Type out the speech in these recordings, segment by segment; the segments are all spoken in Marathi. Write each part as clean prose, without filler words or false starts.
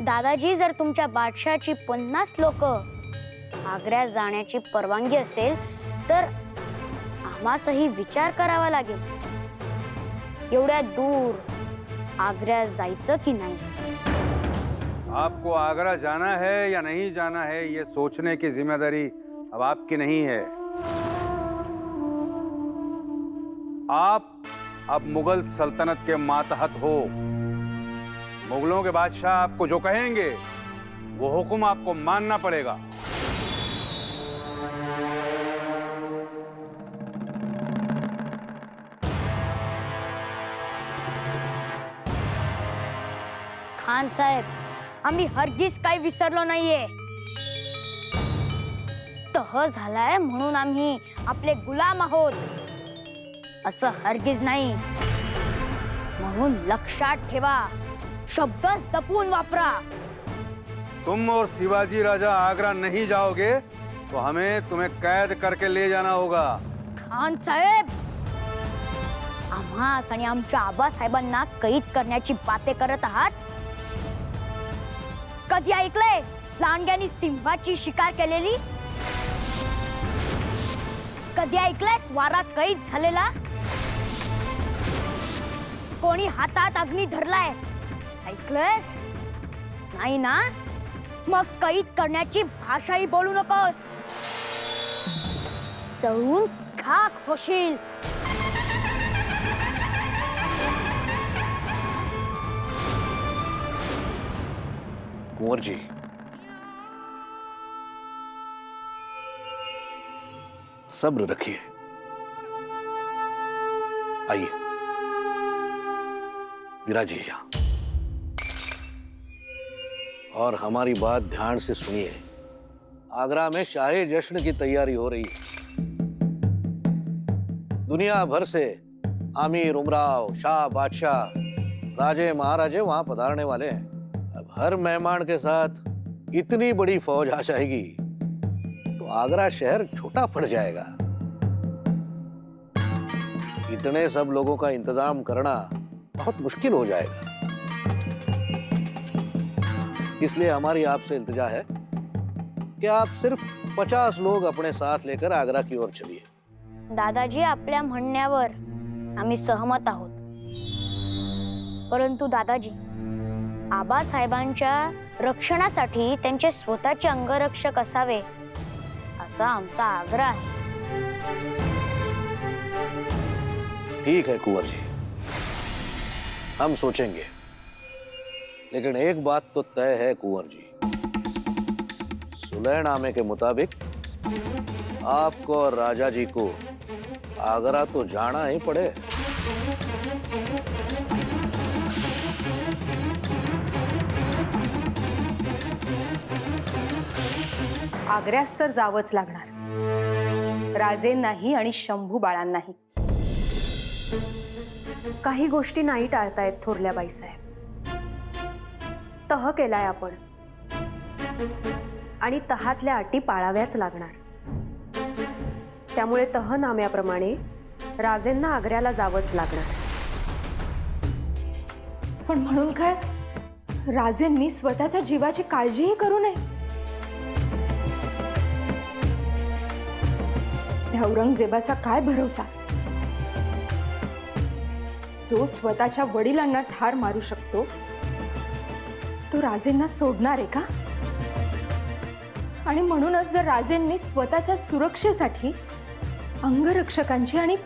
दादाजी, जर तुमच्या बादशाची 50 लोक आग्र्यात जाण्याची परवानगी असेल तर आम्हासही विचार करावा लागेल. एवढ्या दूर आग्र्यात जायचं की नाही. आपको आगरा जाना है या नहीं जाना है, ये सोचने की जिम्मेदारी अब आपकी नहीं है. आप अब मुगल सल्तनत के मातहत हो. मुगलों के बादशाह आपको जो कहेंगे वो हुक्म आपको मानना पड़ेगा. खान साहेब, आम्ही हरगिज काही विसरलो नाहीये. तह झालाय म्हणून आम्ही आपले गुलाम आहोत असं हरगिज नाही. म्हणून लक्षात ठेवा, शब्द जपून वापरा. तुम और शिवाजी राजा आगरा नहीं जाओगे तो हमें तुम्हें कैद करके ले जाना होगा. खान साहेब, आम्हास आणि आमच्या आबासाहेबांना कैद करण्याची बाते करत आहात. कधी ऐकलंय लांडग्यानी सिंहाची शिकार केलेली? कधी ऐकलंय स्वारा कैद झालेला? कोणी हातात अग्नी धरलाय? ऐकलंयस? नाही ना? मग कैद करण्याची भाषाही बोलू नकोस. जळून खाक होशील. कुंवर जी, सब्र रखिए. आइए, विराजिए यहां और हमारी बात ध्यान से सुनिए. आगरा में शाही जश्न की तैयारी हो रही है. दुनिया भर से आमिर, उमराव, शाह, बादशाह, राजे, महाराजे वहां पधारने वाले हैं. अब हर मेहमान के साथ इतनी बड़ी फौज आ जाएगी तो आगरा शहर छोटा पड़ जाएगा. इतने सब लोगों का इंतजाम करना बहुत मुश्किल हो जाएगा. इसलिए हमारी आपसे इल्तिजा है कि आप सिर्फ 50 लोग अपने साथ लेकर आगरा की ओर चलिए. दादाजी, आपल्या म्हणण्यावर आम्ही सहमत आहोत. परंतु दादाजी, आबासाहेबांच्या रक्षणासाठी त्यांचे स्वतःचे अंगरक्षक असावे असा आमचा आग्रह आहे. ठीक है कुंवर जी, हम सोचेंगे. लेकिन एक बात तो तय है कुंवर जी, सुलहनामे के मुताबिक आपको और राजा जी को आगरा तो जाना ही पड़े. आग्र्यास तर जावंच लागणार. राजेंनाही आणि शंभू बाळांनाही. काही गोष्टी नाही टाळतायत थोरल्या बाईसाहेब. तह केलाय आपण आणि तहातल्या अटी पाळाव्याच लागणार. त्यामुळे तहनाम्याप्रमाणे राजेंना आग्र्याला जावंच लागणार. पण म्हणून काय राजेंनी स्वतःच्या जीवाची काळजीही करू नये? औरंगजेबाचा काय भरोसा? जो स्वतःच्या वडिलांना ठार मारू शकतो तो राजेंना सोडणार आहे का? आणि म्हणूनच जर राजेंनी स्वतःच्या सुरक्षेसाठी अंगरक्षकांची आणि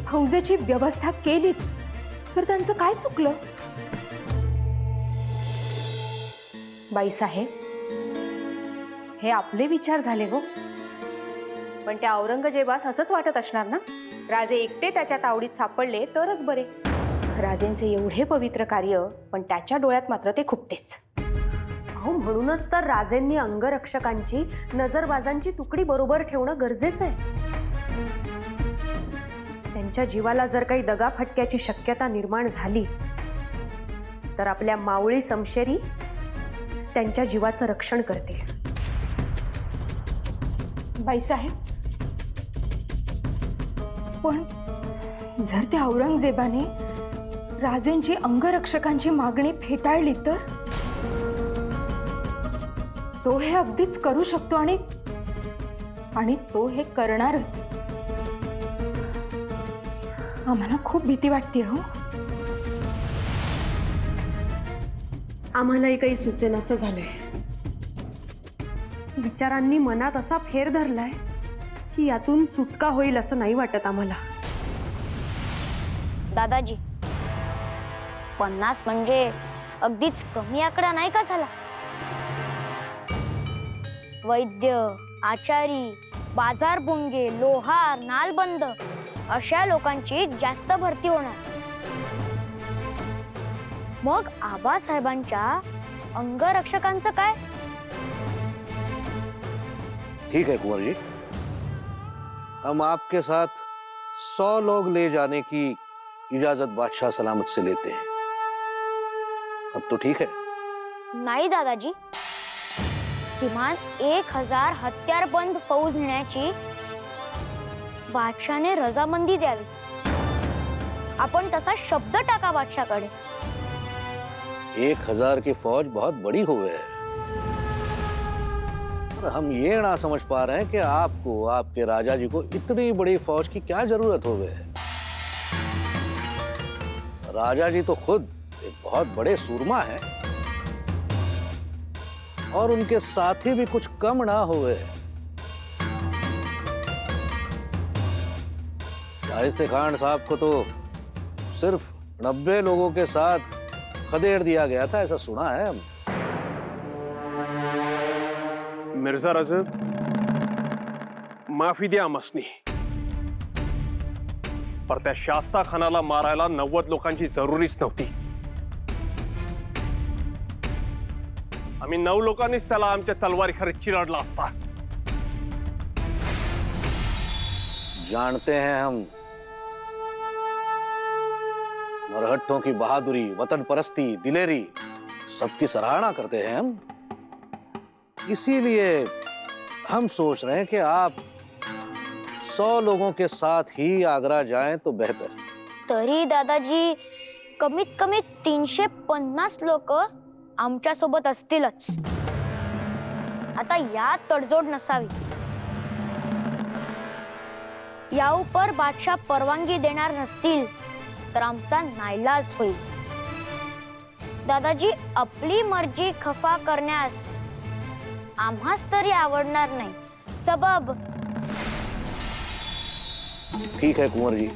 फौजेची व्यवस्था केलीच तर त्यांचं काय चुकलं? बाईसाहेब, हे आपले विचार झाले हो. पण त्या औरंगजेबास असंच वाटत असणार ना, राजे एकटे त्याच्या तावडीत सापडले तरच बरे. राजेंचे एवढे पवित्र कार्य, पण त्याच्या डोळ्यात मात्र ते खुपतेच. अहो, म्हणूनच तर राजेंनी अंगरक्षकांची, नजरबाजांची तुकडी बरोबर ठेवणं गरजेचं आहे. त्यांच्या जीवाला जर काही दगाफटक्याची शक्यता निर्माण झाली तर आपल्या मावळी समशेरी त्यांच्या जीवाचं रक्षण करतील. बाईसाहेब, पण जर त्या औरंगजेबाने राजेंची अंगरक्षकांची मागणी फेटाळली तर? तो हे अगदीच करू शकतो आणि तो हे करणारच. आम्हाला खूप भीती वाटते हो. आम्हालाही काही सुचेन असं झालंय. विचारांनी मनात असा फेर धरलाय की यातून सुटका होईल असं नाही वाटत आम्हाला. दादाजी, 50 म्हणजे अगदीच कमी आकडा नाही का झाला? वैद्य, आचारी, बाजार बुंगे, लोहार, नालबंद अशा लोकांची जास्त भरती होणार. मग आबासाहेबांच्या अंगरक्षकांचं काय? ठीक है कुंवर जी, हम आपके साथ 100 लोग ले जाने की इजाजत बादशाह सलामत से लेते हैं. अब तो ठीक है. नाही दादाजी, किमान 1000 हत्यारबंद फौज नेण्याची बादशाहने रजामंदी द्यावी. आपण तसा शब्द टाका बादशाहकडे. 1000 की फौज बहुत बड़ी हो गई है. पर हम ये ना समझ पा रहे हैं कि आपको, आपके राजा जी को इतनी बड़ी फौज की क्या जरूरत हो गई है. राजा जी तो खुद एक बहुत बड़े सूरमा हैं और उनके साथी भी कुछ कम ना हुए. शाइस्ते खान साहब को तो सिर्फ 90 लोगों के साथ खदेड़ दिया गया था, ऐसा सुना है हम. मिर्झा रजब, माफी द्या आमसनी, पर त्या शास्ता खानाला मारायला 90 लोकांची जरुरीच नव्हती. आम्ही 9 लोकांनीच त्याला आमच्या तलवारीखाली चिरडला असता. जानते हैं हम मरहट्टों की बहादुरी, वतन परस्ती, दिलेरी सबकी सराहना करते हैं हम. इसीलिए हम सोच रहे हैं कि आप 100 लोगों के साथ ही आगरा जाएं तो बेहतर. तरी दादाजी कमीत कमी 350 लोक आमच्या सोबत असतीलच. आता यात तडजोड नसावी. या उपर बादशाह परवानगी देणार नसतील तर आमचा नाईलाज होईल. दादाजी, आपली मर्जी खफा करण्यास आम्हास तरी आवडणार नाही. सबब ठीक है कुंवर जी,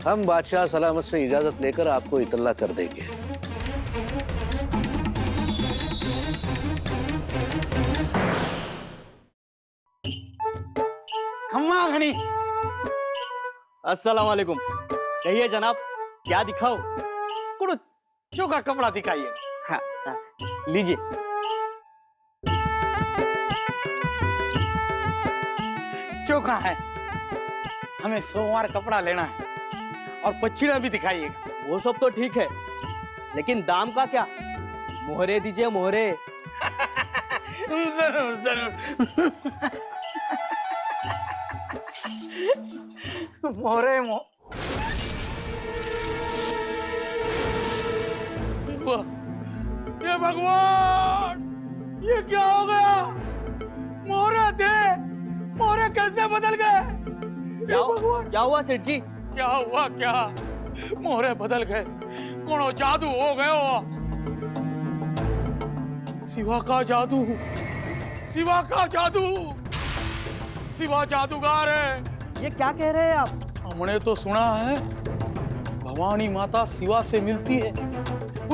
हम बादशाह सलामत से इजाजत लेकर आपको इतला कर देंगे. खम्मा घनी. अस्सलाम वालेकुम. कहिए जनाब, क्या दिखाओ? कुछ चोखा कपड़ा दिखाइए. हाँ, हाँ, लीजिए. चोखा है, हमें सोमवार कपड़ा लेना है और पछीड़ा भी दिखाइएगा. वो सब तो ठीक है, लेकिन दाम का क्या? मोहरे दीजिए, मोहरे. जरूर जरूर. मोरे ये भगवान, ये क्या हो गया? मोरे थे, मोरे कैसे बदल गए? क्या हुआ सेठ जी? क्या हुआ क्या? मोरे बदल गए. कोनो जादू हो गयो. शिवा का जादू, शिवा का जादू. शिवा जादूगार है. ये क्या कह रहे हैं आप? हमने तो सुना है भवानी माता शिवा से मिलती है,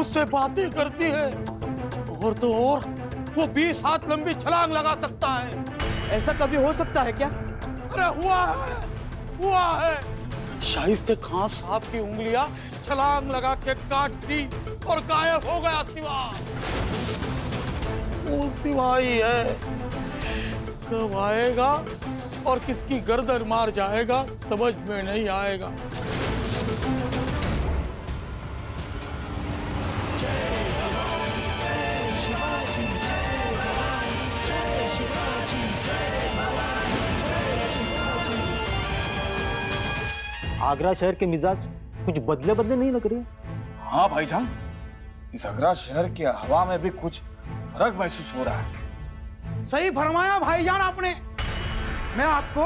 उससे बातें करती है, और तो और वो 20 हाथ लंबी छलांग लगा सकता है. ऐसा कभी हो सकता है क्या? अरे हुआ है, हुआ है. शाइस्ते खान साहब की उंगलियां छलांग लगा के काट दी और गायब हो गया शिवा. वो शिवा ही है. कब आएगा और किसकी गर्दन मार जाएगा समझ में नहीं आएगा. आगरा शहर के मिजाज कुछ बदले बदले नहीं लग रहे. हाँ भाईजान, इस आगरा शहर की हवा में भी कुछ फर्क महसूस हो रहा है. सही फरमाया भाईजान आपने। मैं आपको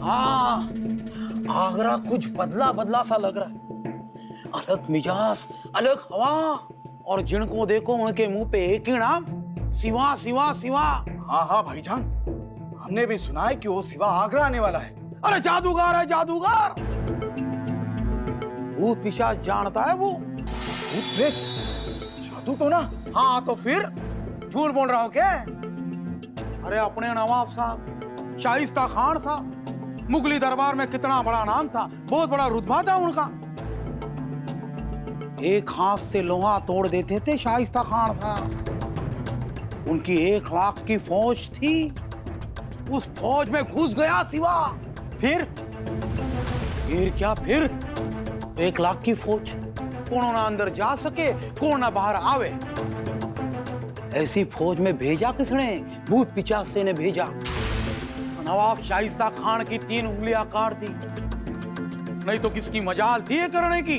हाँ, आगरा कुछ बदला बदला सा लग रहा है। अलग मिजाज, अलग हवा, और जिनको देखो उनके मुंह पे एक ही नाम, सिवा सिवा सिवा। हाँ हाँ भाईजान, हमने भी सुना है कि वो सिवा आगरा आने वाला है। अरे जादूगर है, जादूगर। भूत पिशाच जानता है वो। भूत प्रेत, जादू तो ना। हाँ तो फिर झूठ बोल रहा हो क्या? अरे अपने नवाब साहब शाइस्ता खान साहब, मुगली दरबार में कितना बड़ा नाम था, बहुत बड़ा रुतबा था उनका। एक हाथ से लोहा तोड़ देते थे शाइस्ता खान साहब। उनकी 1 लाख की फौज थी, उस फौज में घुस गया सिवा। फिर क्या फिर? 1 लाख की फौज, कौन ना अंदर जा सके, कौन ना बाहर आवे। ऐसी फौज में भेजा किसने? भूत पिचासे ने भेजा। नवाब शाइस्ता खान की 3 उंगलियां काट दी, नहीं तो किसकी मजाल थी ये करने की?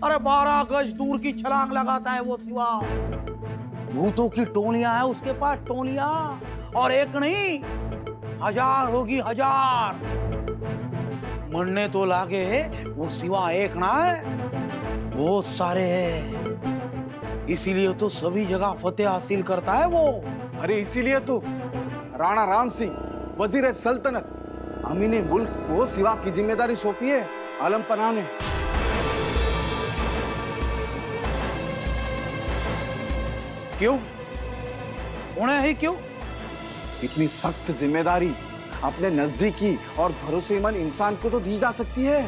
अरे 12 गज दूर की छलांग लगाता है वो सिवा। भूतों की टोलियां है उसके पास, टोलियां, और एक नहीं 1000 होगी, 1000। मरने तो लागे है वो सिवा, एक ना है, बहुत सारे हैं। इसीलिए तो सभी जगह फतेह हासिल करता है वो। अरे इसीलिए तो राणा राम सिंह, वजीर सल्तनत, अमीन मुल्क को सिवा की जिम्मेदारी सौंपी है आलम पनाह ने। क्यों? उन्हें ही क्यों? इतनी सख्त जिम्मेदारी अपने नजदीकी और भरोसेमंद इंसान को तो दी जा सकती है।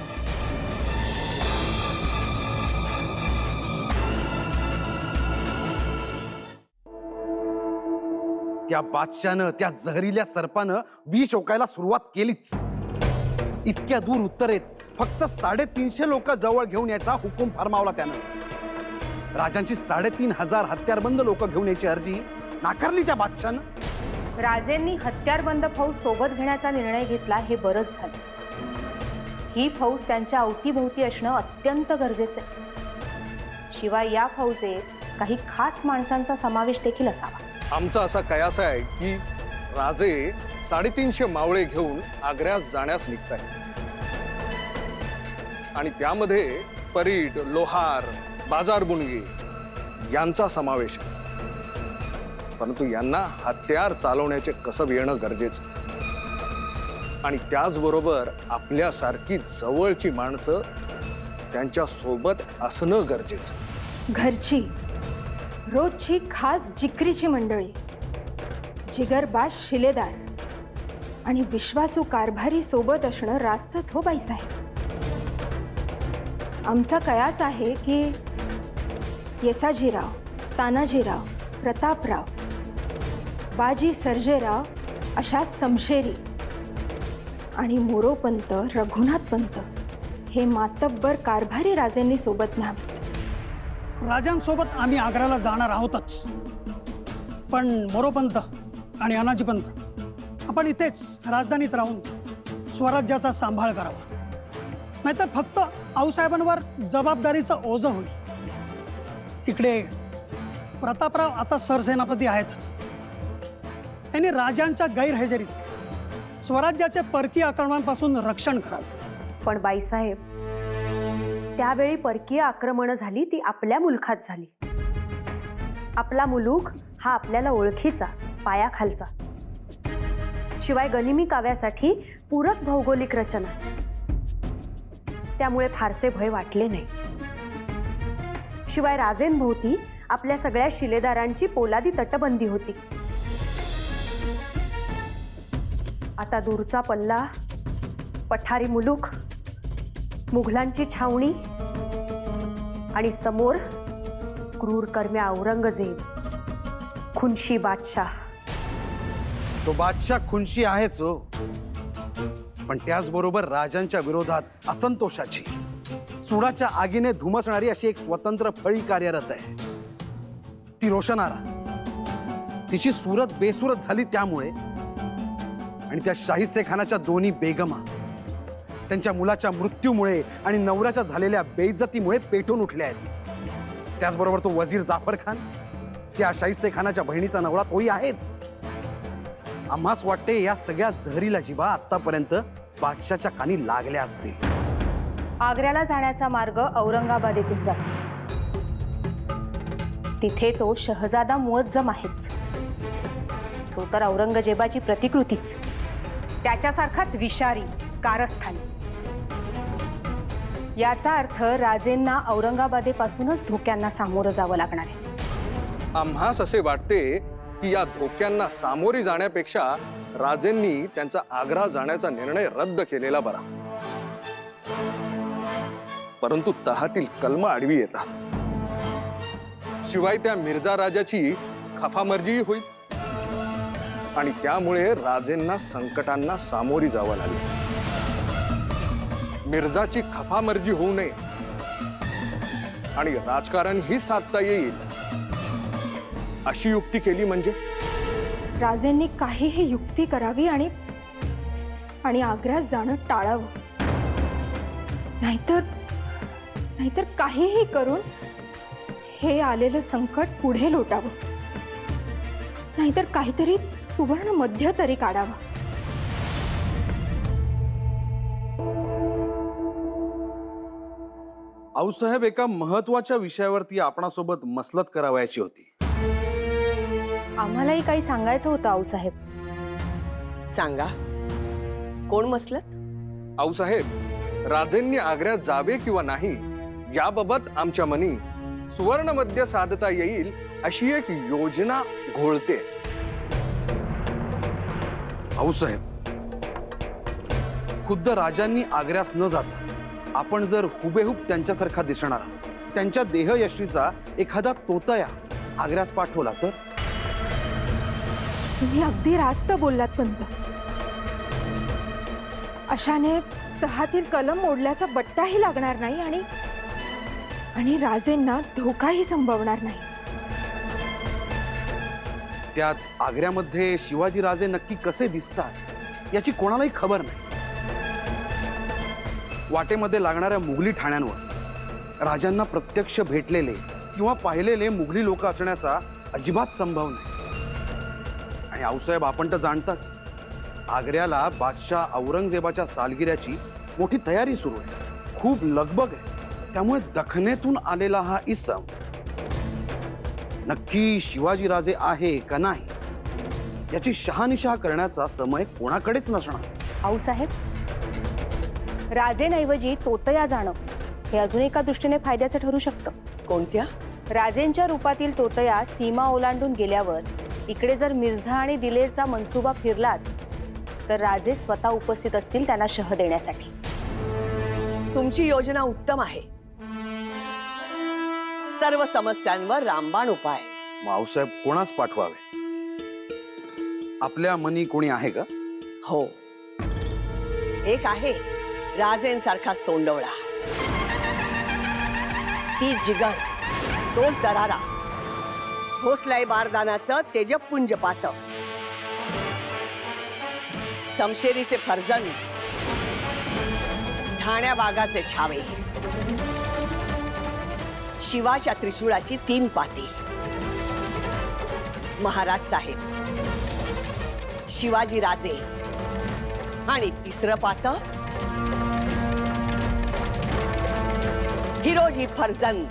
त्या बादशानं, त्या जहरील्या सर्पानं विष ओकायला सुरुवात केलीच। इतक्या दूर उत्तरेत फक्त 350 लोक जवळ घेऊन यायचा हुकूम फरमावला त्यानं। राजांची 3500 हत्यारबंद लोक घेऊन यायची अर्जी नाकारली त्या बादशानं। राजेंनी हत्यारबंद फौज सोबत घेण्याचा निर्णय घेतला हे बरंच झालं। ही फौज त्यांच्या अवतीभोवती असणं अत्यंत गरजेचं आहे। शिवाय या फौजेत काही खास माणसांचा समावेश देखील असावा। आमचा असा कयास आहे की राजे 350 मावळे घेऊन आग्र्यात जाण्यास निघतायत, आणि त्यामध्ये परीट, लोहार, बाजारबुणगी यांचा समावेश आहे। परंतु यांना हत्यार चालवण्याचे कसब येणं गरजेचं, आणि त्याचबरोबर आपल्यासारखी जवळची माणसं त्यांच्या सोबत असणं गरजेचं। घरची, रोजची खास जिकरीची मंडळी, जिगरबाज शिलेदार आणि विश्वासू कारभारी सोबत असणं रास्तच हो बाईसाहेब। आमचा कयास आहे की येसाजीराव, तानाजीराव, प्रतापराव, बाजी सर्जेराव अशा समशेरी आणि मोरोपंत, रघुनाथपंत हे मातब्बर कारभारी राजांनी सोबत न्यावे। राजांसोबत आम्ही आग्र्याला जाणार आहोतच, पण मोरोपंत आणि अनाजीपंत आपण इथेच राजधानीत राहून स्वराज्याचा सांभाळ करावा, नाहीतर फक्त आऊसाहेबांवर जबाबदारीचं ओझं होईल। इकडे प्रतापराव आता सरसेनापती आहेतच, त्यांनी राजांच्या गैरहजेरीत स्वराज्याचे परकीय आक्रमणांपासून रक्षण करावे। पण बाईसाहेब, त्यावेळी परकीय आक्रमण झाली ती आपल्या मुलखात झाली। आपला मुलूक हा आपल्याला ओळखीचा, पायाखालचा, शिवाय गनिमी काव्यासाठी पूरक भौगोलिक रचना, त्यामुळे फारसे भय वाटले नाही। शिवाय राजेंभोवती आपल्या सगळ्या शिलेदारांची पोलादी तटबंदी होती। आता दूरचा पल्ला, पठारी मुलूक, मुघलांची छावणी, आणि समोर क्रूरकर्म्या औरंगजेब, खुनशी बादशाह। तो बादशाह खुनशी आहेच हो, पण त्याचबरोबर राजांच्या विरोधात असंतोषाची, सुडाच्या आगीने धुमसणारी अशी एक स्वतंत्र फळी कार्यरत आहे, ती रोशनारा। तिची सूरत बेसूरत झाली त्यामुळे, आणि त्या शाहिस्ते खानाच्या दोन्ही बेगमा त्यांच्या मुलाच्या मृत्यूमुळे आणि नवऱ्याच्या झालेल्या बेइज्जतीमुळे पेटून उठल्या आहेत। त्याचबरोबर तो वजीर जाफर खान, त्या शाहिस्ते खानाच्या बहिणीचा नवरा तोही आहेच. आम्हास वाटते या सगळ्या जहरीला जिभा आतापर्यंत बादशाच्या कानी लागल्या असतील. आग्र्याला जाण्याचा मार्ग औरंगाबादेतून जातो. तिथे तो शहजादा मुअज्जम आहेच. तो तर औरंगजेबाची प्रतिकृतीच, त्याच्यासारखाच विषारी, कारस्थानी. याचा अर्थ राजेंना औरंगाबादेपासूनच धोक्यांना सामोरं जावं लागणार आहे. आम्हास असे वाटते की या धोक्यांना सामोरी जाण्यापेक्षा राजेंनी त्यांचा आग्रा जाण्याचा निर्णय रद्द केलेला बरा. परंतु तहातील कलम आडवी येतात. शिवाय त्या मिर्झा राजाची खफामर्जी होईल आणि त्यामुळे राजेंना संकटांना सामोरी जावं लागेल. मिर्झाची खफामर्जी होऊ नये आणि राजकारण ही साधता येईल अशी युक्ती केली म्हणजे राजेंनी काहीही युक्ती करावी आणि आग्र्यात जाणं टाळावं. नाहीतर काहीही करून हे आलेलं संकट पुढे लोटावं. नाहीतर काहीतरी सुवर्ण मध्य तरी काढावा. आऊसाहेब, एका महत्वाच्या विषयावरती आपणासोबत मसलत करावयाची होती. आम्हालाही काही सांगायचं होतं आऊसाहेब. सांगा, कोण मसलत? आऊसाहेब, राजेंनी आग्र्यात जावे किंवा नाही याबाबत आमच्या मनी सुवर्ण मध्य साधता येईल अशी एक योजना घोळते. आऊसाहेब, खुद्द राजांनी आग्र्यास न जाता आपण जर हुबेहूब त्यांच्यासारखा दिसणारा, त्यांच्या देहयष्टीचा एखादा तोतया आग्र्यास पाठवला तर? तुम्ही अगदी रास्त बोललात पंत. अशाने तहातील कलम मोडल्याचा बट्टाही लागणार नाही आणि राजेंना धोकाही संभवणार नाही. त्यात आग्र्यामध्ये शिवाजी राजे नक्की कसे दिसतात याची कोणालाही खबर नाही. वाटेमध्ये लागणाऱ्या मुघली ठाण्यांवर राजांना प्रत्यक्ष भेटलेले किंवा पाहिलेले मुघली लोक असण्याचा अजिबात संभव नाही. आणि आऊसाहेब, आपण तर जाणताच, आग्र्याला बादशाह औरंगजेबाच्या सालगिऱ्याची मोठी तयारी सुरू आहे. खूप लगबग आहे. त्यामुळे दखनेतून आलेला हा इसम नक्की शिवाजी राजे आहे का नाही याची शहानिशा करण्याचा समय कोणाकडेच नसणार. आऊसाहेब, राजेंऐवजी तोतया जाणं हे अजून एका दृष्टीने फायद्याचं ठरू शकतं. कोणत्या? राजेंच्या रूपातील तोतया सीमा ओलांडून गेल्यावर इकडे जर मिर्झा आणि दिलेरचा मनसुबा फिरलाच तर राजे स्वतः उपस्थित असतील त्यांना शह देण्यासाठी. तुमची योजना उत्तम आहे. सर्व समस्यांवर रामबाण उपाय. माऊसाहेब, कोणाच पाठवावे? आपल्या मनी कोणी आहे का? हो, एक आहे राजेंसारखाच तोंडवळा. ती जिगर, तोच दरारा, भोसलाई बारदानाचं तेजपुंज पात, समशेरीचे फर्जंद, ठाण्या बागाचे छावे, शिवाच्या त्रिशूळाची 3 पाती, महाराज साहेब, शिवाजी राजे आणि 3रं पात हिरोजी फर्जंद.